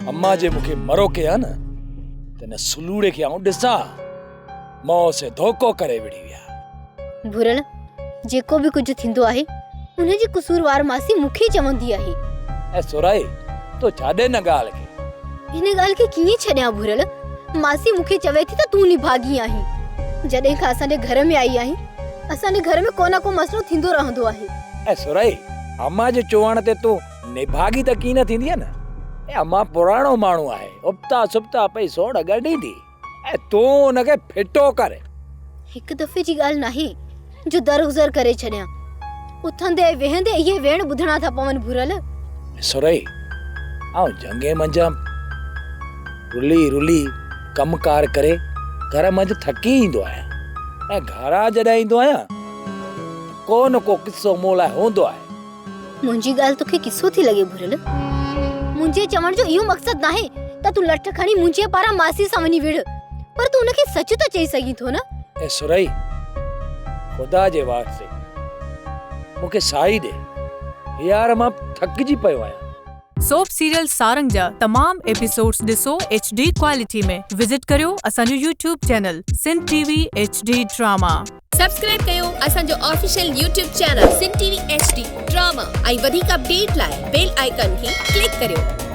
अम्मा जे मूंखे मरो कया न त न सुलूड़े खे आऊं ॾिसां मौत से धोखो करे विड़ी विया। भुरल जेको बि कुछ थींदो आहे उनजी कसूरवार मासी मूंखे चवंदी आहे। ऐं सुराई तो छाॾे न ॻाल्हि खे। हिन ॻाल्हि खे कीअं छॾियां भुरल? मासी मूंखे चवे थी त तूं निभागी आहीं। जॾहिं खां असांजे घर में आई आहीं असांजे घर में को न को मसलो थींदो रहंदो आहे। ऐं सुराई अम्मा जे चवण ते तूं निभागी त कीअं थींदी आहे न। ऐं अम्मा पुराणो माण्हू आहे, उबता सुबता पई सोण गॾींदी ऐं तूं उनखे फिटो करे। हिकु दफ़े जी ॻाल्हि नाहे जो दरगुज़र करे छॾियां। उथंदे वेहंदे इहे वेण ॿुधणा था पवनि भुरल। सुरई आऊं जंगे मंझां रुली रुली कमकार करे घर मंझ थकी ईंदो आहियां ऐं घरां जॾहिं ईंदो आहियां को न को किस्सो मूं लाइ हूंदो आहे। मुंहिंजी ॻाल्हि तोखे किस्सो थी लॻे भुरल? मुंहिंजे चवण जो इहो मक़सदु नाहे त तूं लठ खणी मुंहिंजे पारां मासी सां वञी विढ़, पर तूं उनखे सच त चई सघीं थो न। ऐं सुरई ख़ुदा जे वास्ते मूंखे साई ॾे, यार मां थकिजी पियो आहियां। सोप सीरियल सारंग जा तमाम एपिसोड्स ॾिसो HD क्वालिटी में। विजिट करियो असांजो YouTube channel Sindh TV HD drama. Subscribe कयो असांजो official YouTube channel Sindh TV HD drama ऐं वधीक अपडेट लाइ बेल आइकन खे क्लिक करियो।